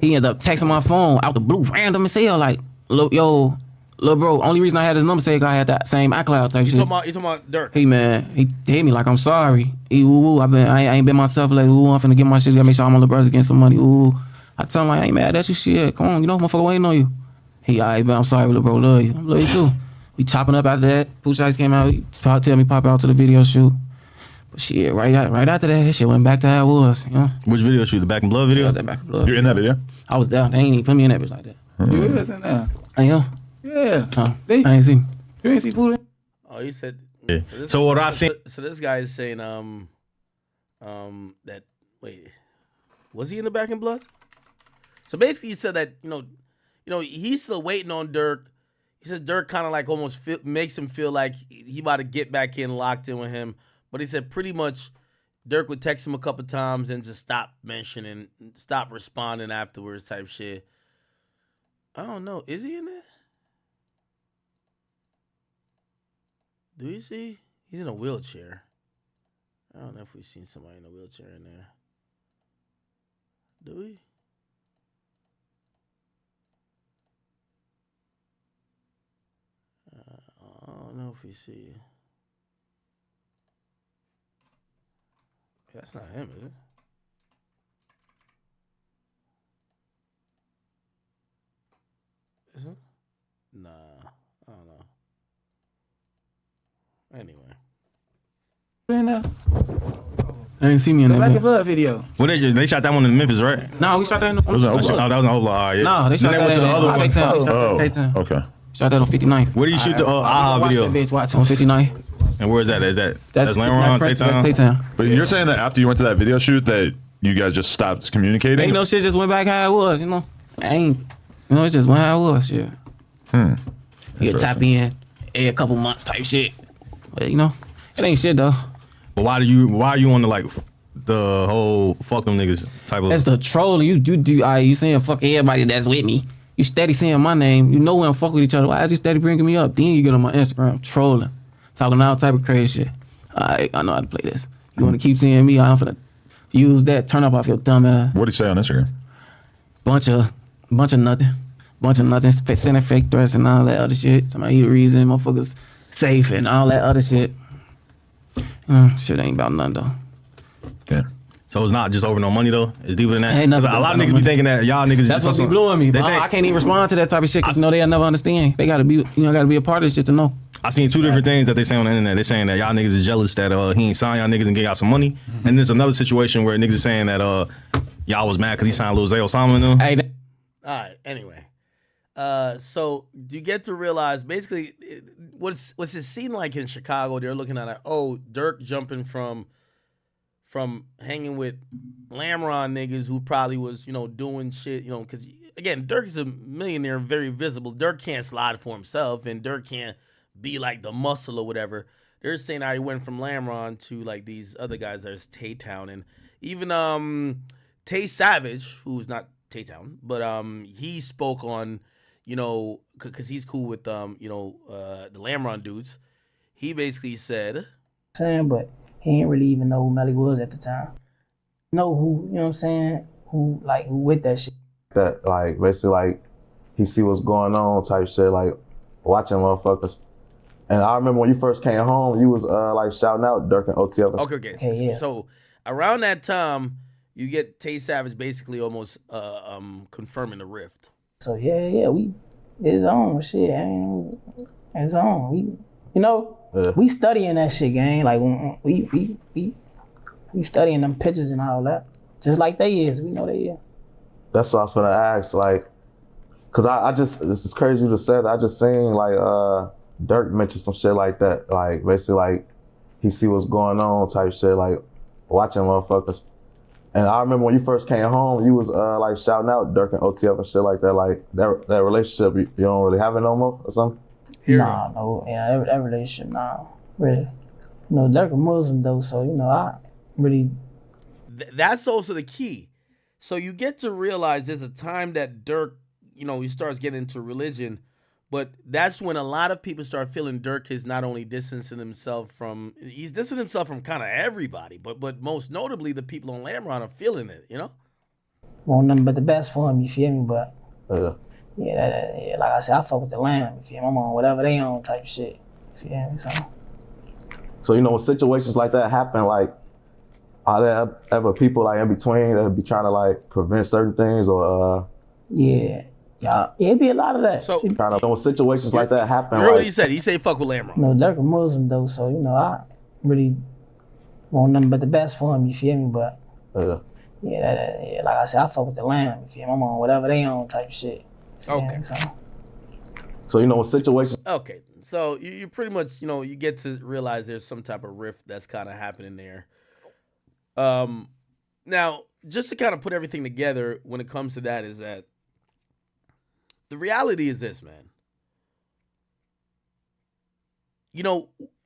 he ended up texting my phone out the blue, random as hell, like, yo, little bro, only reason I had his number saved, I had that same iCloud type shit. You talking about Durk? Hey man, he hit me like I'm sorry. He I ain't been myself like I'm finna get my shit, gotta make sure all my little brothers getting some money. I tell him like I ain't mad at you, shit. Come on, motherfucker waiting on you. He alright, but I'm sorry, little bro, love you. I love you too. We chopping up after that. Pooch Ice came out, he tell me pop out to the video shoot. But shit, right after that shit went back to how it was, Which video shoot? The Back in Blood I video? was that back in blood. You're in that video? I was down. They ain't even put me in that bitch like that. You was in there. I am. Yeah. I ain't see. You ain't see Buddha? Oh, he said. Yeah. So what I seen. So this guy is saying that was he in the Back in Blood? So basically, he said that he's still waiting on Durk. He says Durk kind of like almost makes him feel like he about to get back in, locked in with him. But he said pretty much Durk would text him a couple times and just stop mentioning, stop responding afterwards type shit. I don't know. Is he in there? Do we see? He's in a wheelchair. I don't know if we've seen somebody in a wheelchair in there. Do we? I don't know if we see. That's not him, is it? Is it? Nah, I don't know. Anyway. In there. I didn't see me in The that Black and bitch. Blood video. What they shot that one in Memphis, right? No, we shot that in It was in Oh, that was in Oklahoma. Yeah. No, they shot Then that went to the in other one. Tay-Town. They shot that Oh, in Tay-Town. okay. Shot that on 59th. Where do you shoot the AHA Watch video? that bitch, watch On him. 59th. And where is that? Is that That's Lamron, That's Tay-Town? Tay-Town. But you're saying that after you went to that video shoot that you guys just stopped communicating? Ain't no shit just went back how it was, you know. It just went how it was, shit. You tap in every couple months type shit. But you know, it ain't shit though. But why are you on the like the whole fuck them niggas type of? That's the trolling. You saying fuck everybody that's with me. You steady saying my name. You know we don't fuck with each other. Why is you steady bringing me up? Then you get on my Instagram trolling, talking all type of crazy shit. I know how to play this. You want to keep seeing me? I'm finna use that. Turn up off your dumb ass. What do you say on Instagram? Bunch of nothing. Sending fake threats and all that other shit. Somebody the reason motherfuckers safe and all that other shit. Shit ain't about nothing though. Yeah. So it's not just over no money though. It's deeper than that. Ain't nothing 'Cause a lot of about niggas no be thinking that y'all niggas. That's just what be blowing me. They But think, I can't even respond to that type of shit because they'll never understand. They gotta be, gotta be a part of this shit to know. I seen two different things that they say on the internet. They saying that y'all niggas is jealous that he ain't signed y'all niggas and get y'all some money. And there's another situation where niggas is saying that y'all was mad because he signed Lil Zay Osama and them. Hey, All right. Anyway, so you get to realize basically what's it seem like in Chicago? They're looking at Durk jumping from hanging with Lamron niggas who probably was doing shit because again Durk's a millionaire, very visible. Durk can't slide for himself, and Durk can't be like the muscle or whatever. They're saying how he went from Lamron to like these other guys. There's Tay-Town and even Tay Savage, who's not Tay-Town, but he spoke on because he's cool with the Lamron dudes. He basically said, but he didn't really even know who Melly was at the time. Know who, you know what I'm saying? Who with that shit. That like basically like he see what's going on type shit, like watching motherfuckers. And I remember when you first came home, you was like shouting out Durk and OTF. Okay. Yeah. So around that time, you get Tay Savage basically almost confirming the rift. So yeah, it's on shit. It's on. We studying that shit, gang. Like we studying them pictures and all that. Just like they is. We know they is. That's what I was gonna ask, like, cause I just, this is crazy you just said that. I just seen like Durk mention some shit like that. Like basically like he see what's going on type shit, like watching motherfuckers. And I remember when you first came home, you was like shouting out Durk and OTF and shit like that. Like that relationship, you don't really have it no more or something? That relationship, really. Durk a Muslim though, so I really. That's also the key. So you get to realize there's a time that Durk, he starts getting into religion, but that's when a lot of people start feeling Durk is not only distancing himself from, he's distancing himself from kind of everybody, but most notably the people on Lamron are feeling it, Want nothing but the best for him, you feel me? But Yeah. like I said, I fuck with the Lamb, you feel me? I'm on whatever they on type shit, you feel me? So when situations like that happen, like, are there ever people like in between that be trying to like prevent certain things or Yeah, it'd be a lot of that. So when situations like that happen? You heard what he said. He said fuck with Lamron. Durk a Muslim though, so I really want nothing but the best for him, you feel me? But like I said, I fuck with the Lamb, you feel me? I'm on whatever they on type shit. Okay. So when situations. Okay, so you pretty much you get to realize there's some type of rift that's kind of happening there. Now, just to kind of put everything together when it comes to that is that the reality is this, man.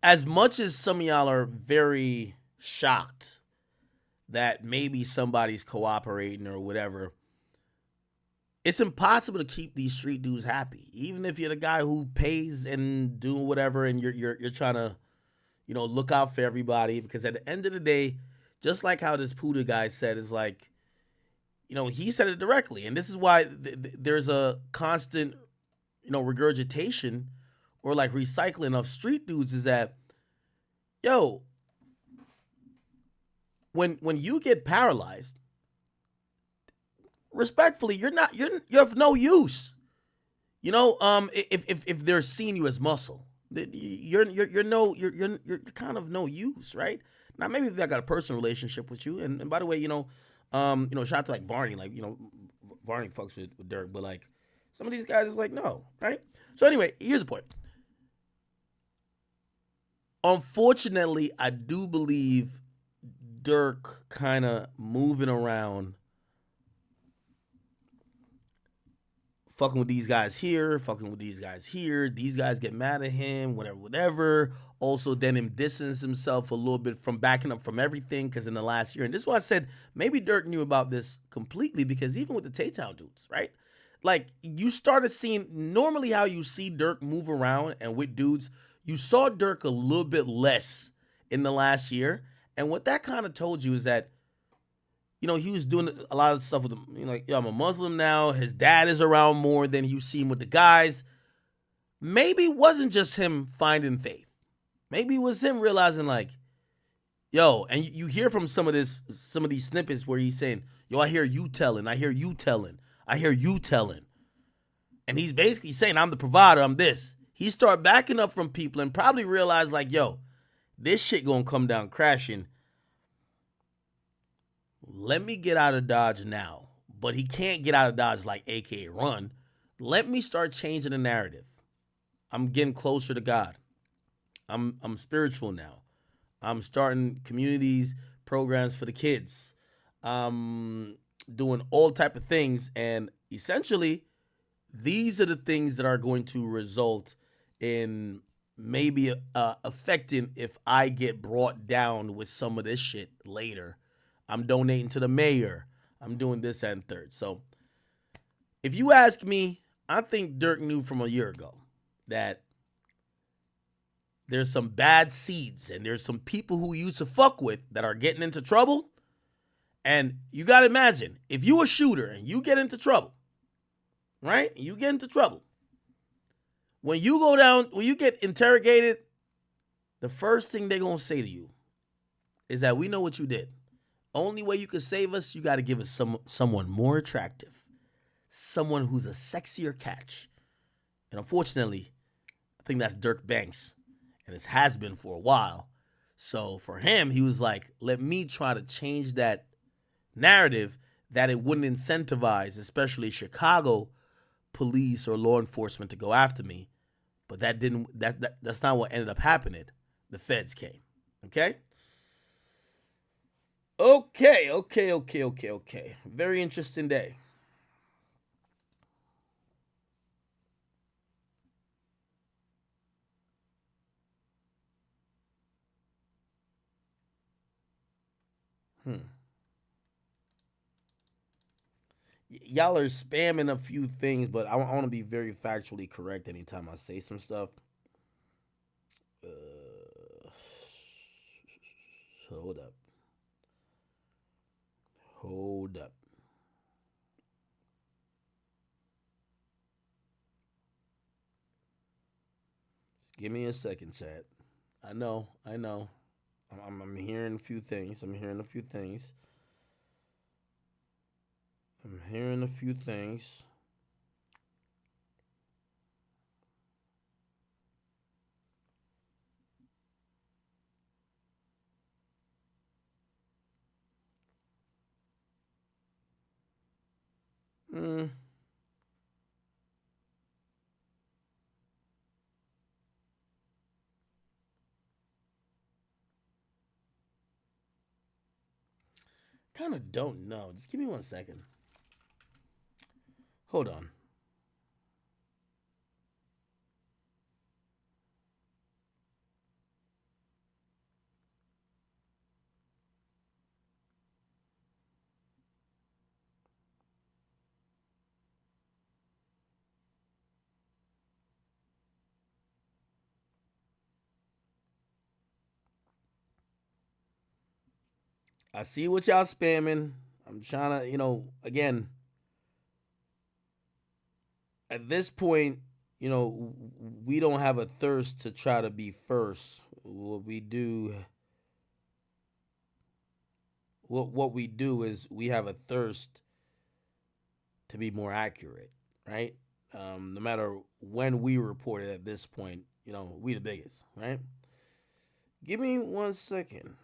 As much as some of y'all are very shocked that maybe somebody's cooperating or whatever, it's impossible to keep these street dudes happy. Even if you're the guy who pays and doing whatever and you're trying to, look out for everybody, because at the end of the day, just like how this Puda guy said, is like, he said it directly. And this is why there's a constant, regurgitation or like recycling of street dudes is that, when you get paralyzed, respectfully, you're of no use. If they're seeing you as muscle, you're kind of no use, right? Now, maybe they got a personal relationship with you. And by the way, shout out to like Varney, like, Varney fucks with Durk, but like some of these guys is like, no, right? So anyway, here's the point. Unfortunately, I do believe Durk kind of moving around, fucking with these guys here, fucking with these guys here. These guys get mad at him, whatever, whatever. Also, then him distance himself a little bit from backing up from everything because in the last year, and this is why I said maybe Durk knew about this completely because even with the Tay-Town dudes, right? Like, you started seeing normally how you see Durk move around and with dudes, you saw Durk a little bit less in the last year. And what that kind of told you is that, you know, he was doing a lot of stuff with them. You know, like, yo, I'm a Muslim now. His dad is around more than you see him with the guys. Maybe it wasn't just him finding faith. Maybe it was him realizing, like, yo, and you hear from some of these snippets where he's saying, yo, I hear you telling, I hear you telling, I hear you telling. And he's basically saying, I'm the provider, I'm this. He start backing up from people and probably realize, like, yo, this shit gonna come down crashing. Let me get out of Dodge now. But he can't get out of Dodge like AKA run. Let me start changing the narrative. I'm getting closer to God. I'm spiritual now. I'm starting communities, programs for the kids. I'm doing all type of things. And essentially, these are the things that are going to result in maybe affecting if I get brought down with some of this shit later. I'm donating to the mayor. I'm doing this and third. So if you ask me, I think Durk knew from a year ago that there's some bad seeds and there's some people who he used to fuck with that are getting into trouble. And you got to imagine, if you a shooter and you get into trouble, right? You get into trouble. When you go down, when you get interrogated, the first thing they're going to say to you is that we know what you did. Only way you can save us, you got to give us someone more attractive. Someone who's a sexier catch. And unfortunately, I think that's Durk Banks. And it has been for a while. So for him, he was like, let me try to change that narrative that it wouldn't incentivize, especially Chicago police or law enforcement to go after me. But that's not what ended up happening. The feds came. Okay? Okay. Very interesting day. Y'all are spamming a few things, but I want to be very factually correct anytime I say some stuff. Hold up. Just give me a second, chat. I know. I'm hearing a few things. Kind of don't know. Just give me 1 second. Hold on. I see what y'all spamming. I'm trying to, again, at this point, we don't have a thirst to try to be first. What we do is we have a thirst to be more accurate, right? No matter when we report it at this point, we the biggest, right? Give me 1 second.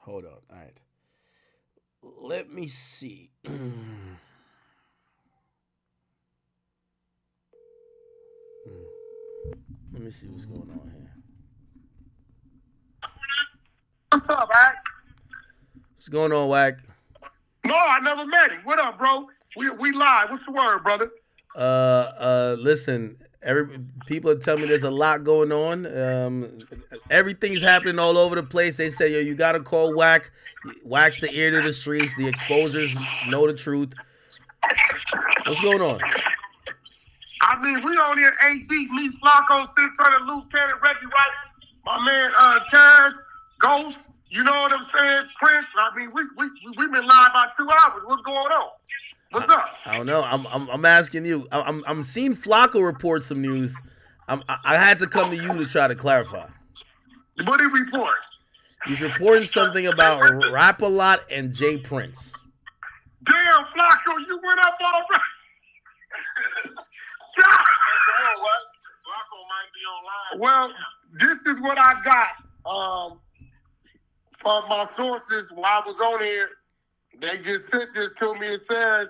Hold on. All right. Let me see. Let me see what's going on here. What's up, Ack? What's going on, Wack? No, I never met him. What up, bro? We live. What's the word, brother? Listen, people are telling me there's a lot going on. Everything's happening all over the place. They say, yo, you gotta call Wack. Wack's the ear to the streets. The exposers know the truth. What's going on? I mean, we on here 8 deep. Me, Flacco, 600, Loose Cannon, Reggie White, my man, Cash, Ghost. You know what I'm saying? Prince. I mean, we've been live about 2 hours. What's going on? What's up? I don't know. I'm asking you. I'm seeing Flacco report some news. I had to come to you to try to clarify. What did he report? He's reporting something about Rap-A-Lot and Jay Prince. Damn, Flacco, you went up already. Flacco might be online. Well, this is what I got from my sources while I was on here. They just sent this to me. It says,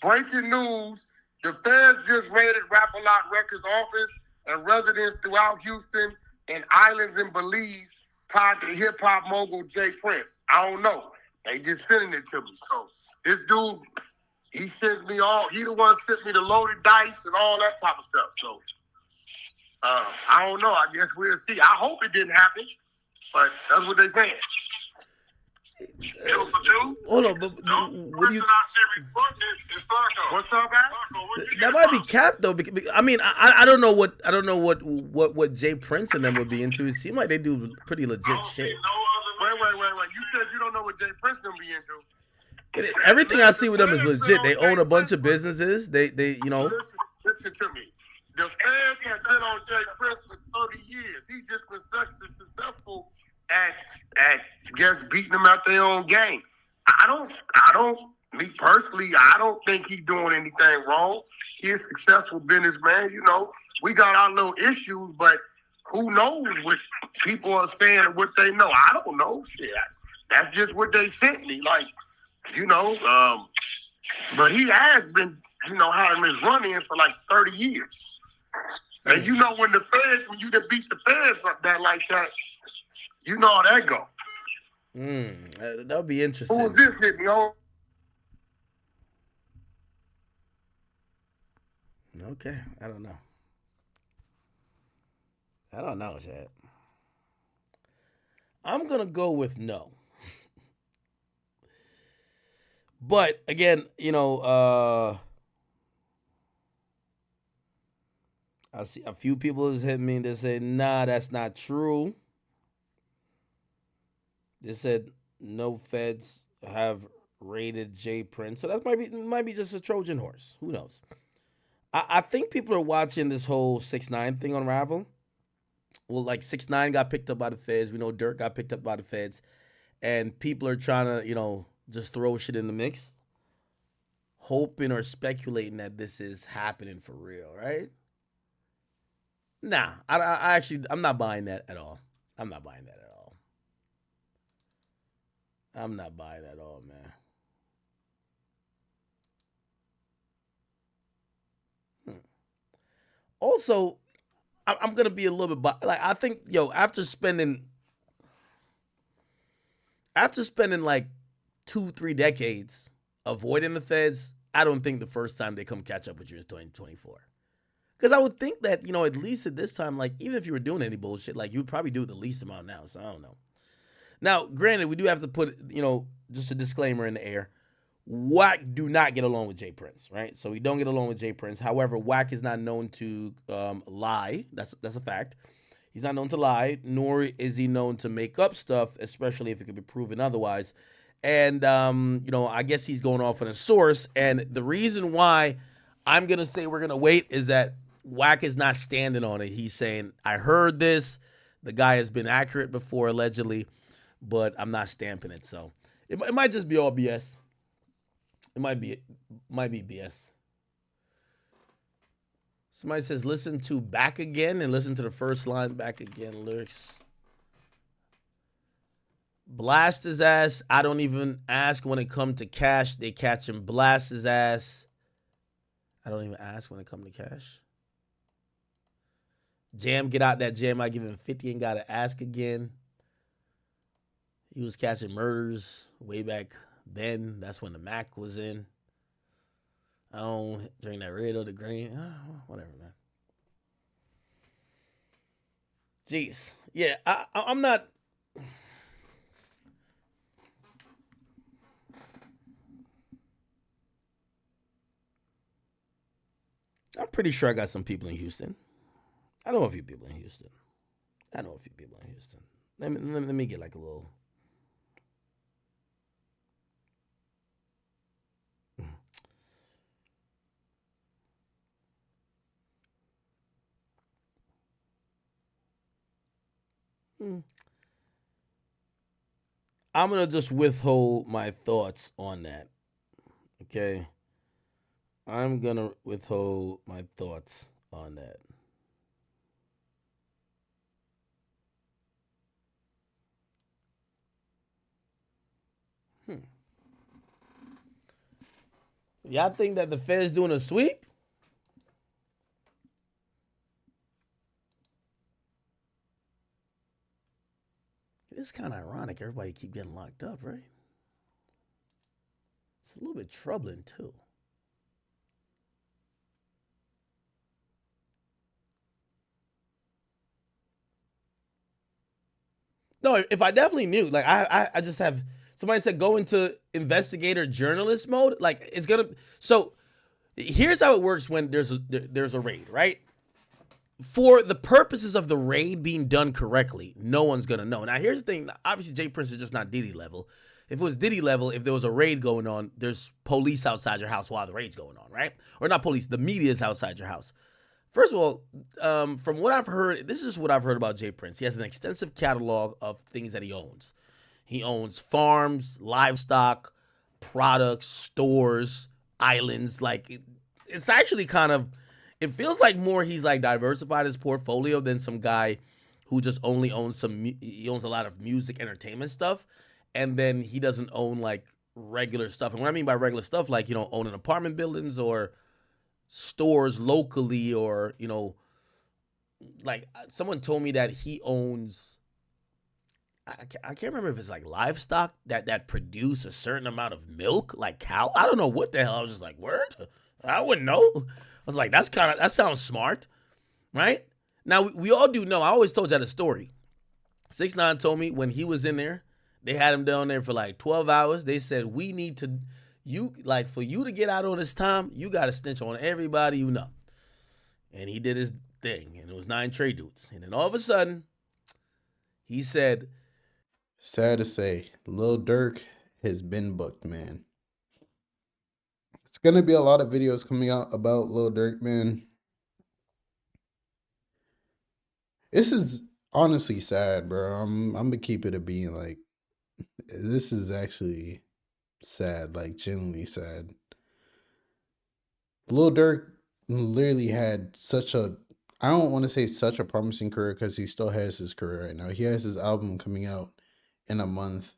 breaking news, the feds just raided Rap-A-Lot Records office and residents throughout Houston and islands in Belize tied to hip-hop mogul Jay Prince. I don't know. They just sending it to me. So this dude, he sends me he the one sent me the loaded dice and all that type of stuff. So I don't know. I guess we'll see. I hope it didn't happen, but that's what they saying. Hold on, but what do you? What's up, man? That might be cap though. I mean, I don't know what Jay Prince and them would be into. It seemed like they do pretty legit shit. Wait. You said you don't know what Jay Prince them be into. Everything I see with them is legit. They own a bunch of businesses. They you know. Listen to me. The fans has been on Jay Prince for 30 years. He just been successful at just beating them out their own game. Me personally, I don't think he's doing anything wrong. He's a successful businessman. You know, we got our little issues, but who knows what people are saying and what they know? I don't know. Shit, that's just what they sent me. Like, you know, but he has been, you know, having his run-in for like 30 years. And you know, when you done beat the feds like that, you know how that go. That'll be interesting. Who was this hitting me on? Okay, I don't know, Chad. I'm gonna go with no. But again, you know, I see a few people has hit me and they say, nah, that's not true. They said no feds have raided Jay Prince. So that might be just a Trojan horse. Who knows? I think people are watching this whole 6ix9ine thing unravel. Well, like 6ix9ine got picked up by the feds. We know Durk got picked up by the feds. And people are trying to, you know, just throw shit in the mix. Hoping or speculating that this is happening for real, right? Nah, I'm not buying that at all. I'm not buying that at all, man. Also, I'm gonna be a little bit like I think, after spending like 2-3 decades avoiding the feds, I don't think the first time they come catch up with you is 2024. Because I would think that, you know, at least at this time, like, even if you were doing any bullshit, like, you'd probably do it the least amount now. So I don't know. Now, granted, we do have to put, you know, just a disclaimer in the air. Wack do not get along with Jay Prince, right? So we don't get along with Jay Prince. However, Wack is not known to lie. That's a fact. He's not known to lie, nor is he known to make up stuff, especially if it could be proven otherwise. And, you know, I guess he's going off on a source. And the reason why I'm going to say we're going to wait is that Wack is not standing on it. He's saying, I heard this. The guy has been accurate before, allegedly, but I'm not stamping it. So it might just be all BS. It might be BS. Somebody says, listen to Back Again and listen to the first line, Back Again lyrics. Blast his ass. I don't even ask when it come to cash. They catch him. Blast his ass. I don't even ask when it come to cash. Jam, get out that jam. I give him 50 and gotta ask again. He was catching murders way back then. That's when the Mac was in. I don't drink that red or the green. Whatever, man. Jeez. Yeah, I'm not. I'm pretty sure I got some people in Houston. I know a few people in Houston. Let me get like a little. I'm gonna just withhold my thoughts on that. Okay. I'm gonna withhold my thoughts on that. Y'all think that the Fed's doing a sweep? It's kind of ironic. Everybody keep getting locked up, right? It's a little bit troubling too. No, if I definitely knew, like I just have somebody said go into investigator journalist mode. Like it's gonna. So here's how it works when there's a raid, right? For the purposes of the raid being done correctly, no one's gonna know. Now here's the thing. Obviously, Jay Prince is just not Diddy level. If it was Diddy level, if there was a raid going on, there's police outside your house while the raid's going on, right? Or not police, the media is outside your house. First of all, from what I've heard, this is what I've heard about Jay Prince. He has an extensive catalog of things that he owns. He owns farms, livestock, products, stores, islands. Like it's actually kind of, it feels like more he's like diversified his portfolio than some guy who just only owns he owns a lot of music, entertainment stuff, and then he doesn't own like regular stuff. And what I mean by regular stuff, like owning apartment buildings or stores locally, or like someone told me that he owns, I can't remember if it's like livestock that produce a certain amount of milk, like cow. I don't know what the hell. I was just like, word? I wouldn't know. I was like, that sounds smart, right? Now we all do know. I always told you that a story. 6ix9ine told me when he was in there, they had him down there for like 12 hours. They said, we need to, for you to get out on this time, you got to snitch on everybody you know. And he did his thing, and it was 9 Trey dudes. And then all of a sudden, he said, sad to say, Lil Durk has been booked, man. It's gonna be a lot of videos coming out about Lil Durk, man. This is honestly sad, bro. I'm gonna keep it a being. Like, this is actually sad, like genuinely sad. Lil Durk literally had such a, I don't want to say such a promising career because he still has his career right now. He has his album coming out in a month.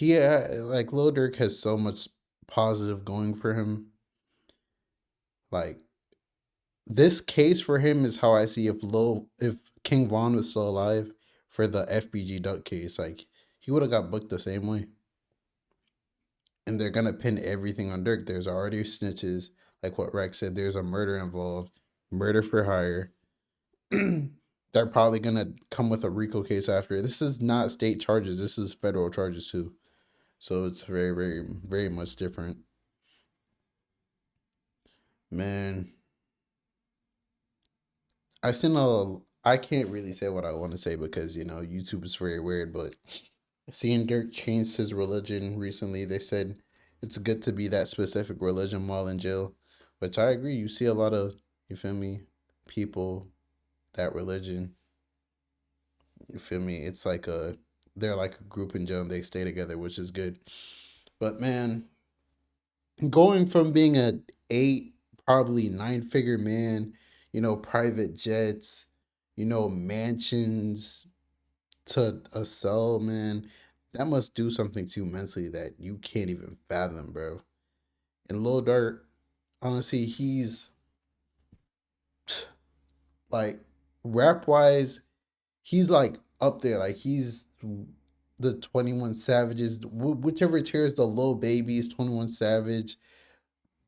Like Lil Durk has so much positive going for him. Like, this case for him is how I see if King Von was still alive for the FBG Duck case. Like, he would have got booked the same way. And they're gonna pin everything on Durk. There's already snitches, like what Rex said. There's a murder involved, murder for hire. They're probably gonna come with a RICO case after. This is not state charges. This is federal charges too. So it's very, very, very much different. Man, I can't really say what I want to say because, YouTube is very weird, but seeing Dirk changed his religion recently, they said it's good to be that specific religion while in jail, which I agree. You see a lot of, you feel me, people, that religion, you feel me? It's like they're like a group in jail and they stay together, which is good. But man, going from being a 8, probably 9-figure man, private jets, mansions, to a cell, man, that must do something to you mentally that you can't even fathom, bro. And Lil Durk, honestly, he's like rap wise, he's like up there. Like he's the 21 Savages, whichever tier is the Lil Babies, 21 Savage.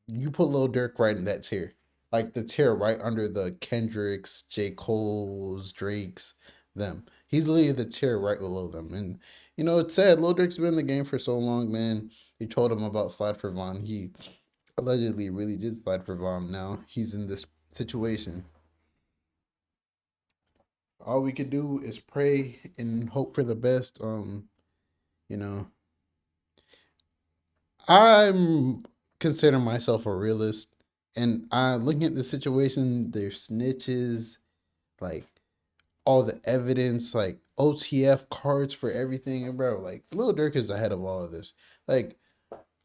You put Lil Durk right in that tier. Like the tier right under the Kendricks, J. Cole's, Drake's, them. He's literally the tier right below them. And you know, it's sad. Lil Durk's been in the game for so long, man. He told him about Slide for Von. He allegedly really did Slide for Von. Now he's in this situation. All we could do is pray and hope for the best. You know, I'm consider myself a realist, and I'm looking at the situation. There's snitches, like all the evidence, like OTF cards for everything, and bro, like Lil Durk is ahead of all of this. Like,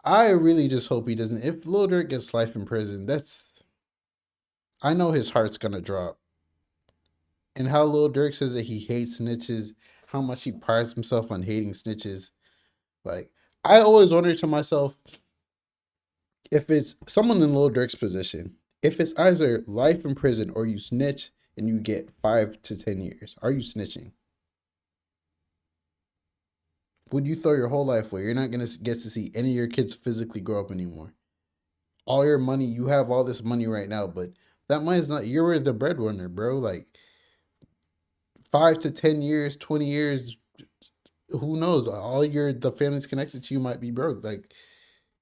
I really just hope he doesn't. If Lil Durk gets life in prison, I know his heart's gonna drop. And how Lil Durk says that he hates snitches, how much he prides himself on hating snitches. Like, I always wonder to myself, if it's someone in Lil Durk's position, if it's either life in prison or you snitch and you get 5 to 10 years, are you snitching? Would you throw your whole life away? You're not gonna get to see any of your kids physically grow up anymore. All your money, you have all this money right now, but that money is not. You're the breadwinner, bro. Like 5 to 10 years, 20 years, who knows? All the family's connected to you might be broke. Like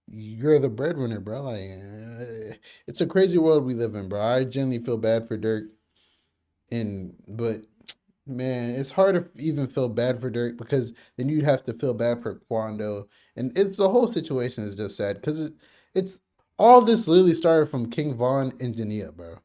you're the breadwinner, bro. Like it's a crazy world we live in, bro. I genuinely feel bad for Dirk, but man, it's hard to even feel bad for Dirk because then you'd have to feel bad for Quando, and it's the whole situation is just sad because it's all this literally started from King Von and Jania, bro.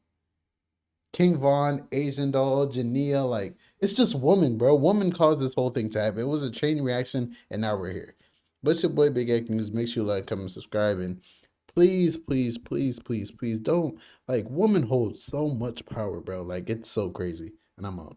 King Von, Asian Doll, Jania, like it's just woman, bro. Woman caused this whole thing to happen. It was a chain reaction, and now we're here. But it's your boy Big Egg News. Make sure you like, comment, subscribe, and please, please, please, please, please don't, like, woman holds so much power, bro. Like it's so crazy. And I'm out.